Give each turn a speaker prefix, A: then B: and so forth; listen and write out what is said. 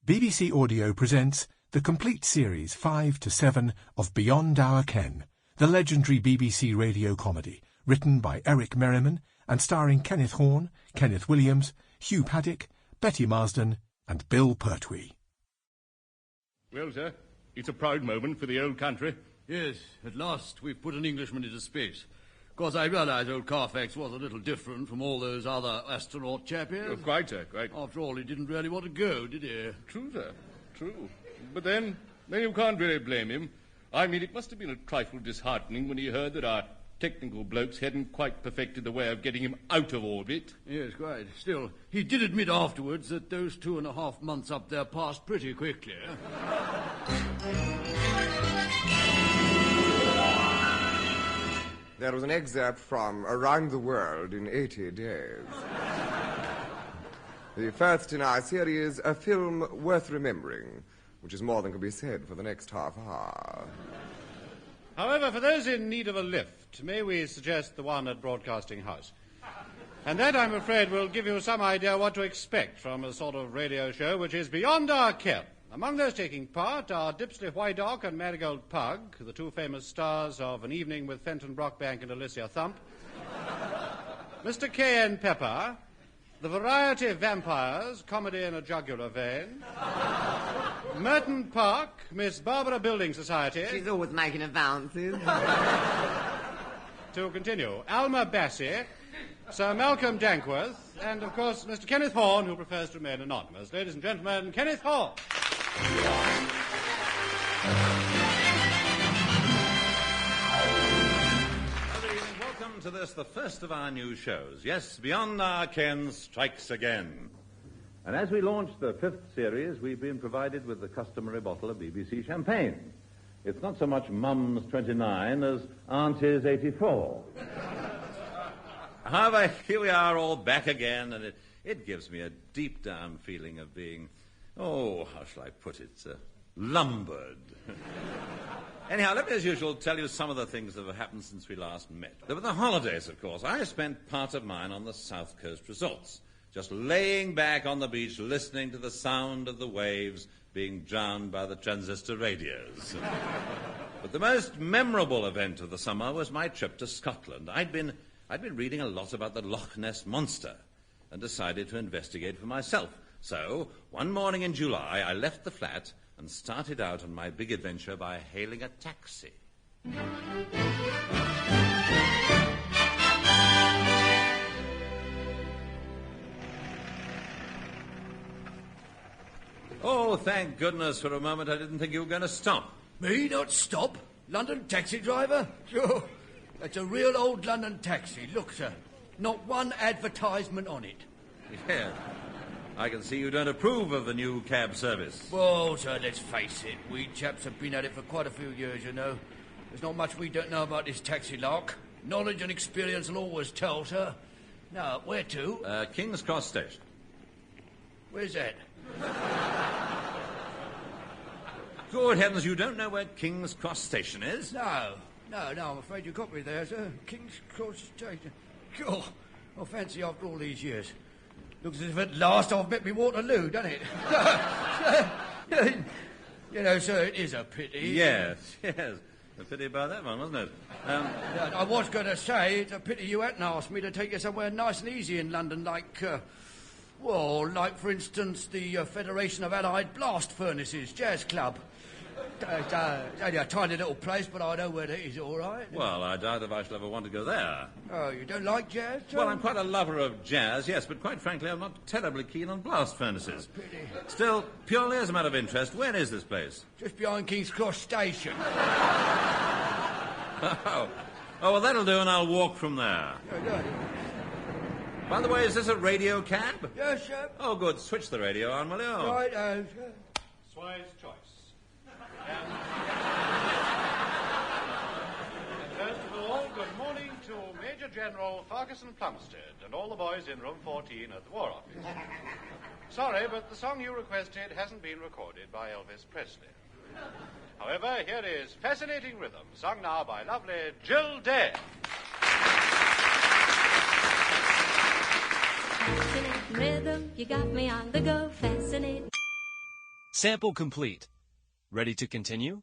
A: BBC Audio presents the complete series 5 to 7 of Beyond Our Ken, the legendary BBC radio comedy, written by Eric Merriman and starring Kenneth Horne, Kenneth Williams, Hugh Paddick, Betty Marsden and Bill Pertwee.
B: Well, sir, it's a proud moment for the old country.
C: Yes, at last we've put an Englishman into space. Of course, I realise old Carfax was a little different from all those other astronaut chappies.
B: Oh, quite, sir, quite.
C: After all, he didn't really want to go, did he?
B: True, sir, true. But then you can't really blame him. I mean, it must have been a trifle disheartening when he heard that our technical blokes hadn't quite perfected the way of getting him out of orbit.
C: Yes, quite. Still, he did admit afterwards that those 2.5 months up there passed pretty quickly.
D: There was an excerpt from Around the World in 80 Days. The first in our series, a film worth remembering, which is more than can be said for the next half hour.
E: However, for those in need of a lift, may we suggest the one at Broadcasting House? And that, I'm afraid, will give you some idea what to expect from a sort of radio show which is beyond our ken. Among those taking part are Dipsley Whitedock and Marigold Pug, the two famous stars of An Evening with Fenton Brockbank and Alicia Thump, Mr. K.N. Pepper, the Variety Vampires, comedy in a jugular vein, Merton Park, Miss Barbara Building Society.
F: She's always making advances.
E: To continue, Alma Bassey, Sir Malcolm Dankworth, and, of course, Mr. Kenneth Horne, who prefers to remain anonymous. Ladies and gentlemen, Kenneth Horne.
G: Welcome to this, the first of our new shows. Yes, Beyond Our Ken strikes again. And as we launch the 5th series, we've been provided with the customary bottle of BBC champagne. It's not so much Mum's 29 as Auntie's 84. However, here we are all back again, and it gives me a deep-down feeling of being, how shall I put it, lumbered. Anyhow, let me, as usual, tell you some of the things that have happened since we last met. There were the holidays, of course. I spent part of mine on the South Coast resorts, just laying back on the beach, listening to the sound of the waves being drowned by the transistor radios. But the most memorable event of the summer was my trip to Scotland. I'd been reading a lot about the Loch Ness Monster and decided to investigate for myself. So, one morning in July, I left the flat and started out on my big adventure by hailing a taxi. Oh, thank goodness, for a moment I didn't think you were going to stop.
C: Me not stop? London taxi driver? Sure. That's a real old London taxi. Look, sir, not one advertisement on it.
G: Yeah. I can see you don't approve of the new cab service.
C: Well, sir, let's face it. We chaps have been at it for quite a few years, you know. There's not much we don't know about this taxi lark. Knowledge and experience will always tell, sir. Now, where to?
G: King's Cross Station.
C: Where's that?
G: Good heavens, you don't know where King's Cross Station is?
C: No, I'm afraid you got me there, sir. King's Cross Station. God, I fancy after all these years. Looks as if at last I've met me Waterloo, doesn't it? You know, sir, it is a pity.
G: Yes. A pity about that one, wasn't it?
C: I was going to say, it's a pity you hadn't asked me to take you somewhere nice and easy in London, like, for instance, the Federation of Allied Blast Furnaces Jazz Club. It's only a tiny little place, but I know where it is, all right.
G: Well, I doubt if I shall ever want to go there.
C: Oh, you don't like jazz, John?
G: Well, I'm quite a lover of jazz, yes, but quite frankly, I'm not terribly keen on blast furnaces.
C: Oh, pity.
G: Still, purely as a matter of interest, where is this place?
C: Just behind King's Cross Station.
G: Oh, well, that'll do, and I'll walk from there. By the way, is this a radio cab?
C: Yes, sir.
G: Oh, good. Switch the radio on, will you?
C: Right, sir.
E: Swire's choice. And first of all, good morning to Major General Farquharson Plumstead and all the boys in room 14 at the War Office. Sorry, but the song you requested hasn't been recorded by Elvis Presley. However, here is Fascinating Rhythm, sung now by lovely Jill Day.
H: Fascinating rhythm, you got me on the go, fascinating. Sample complete. Ready to continue?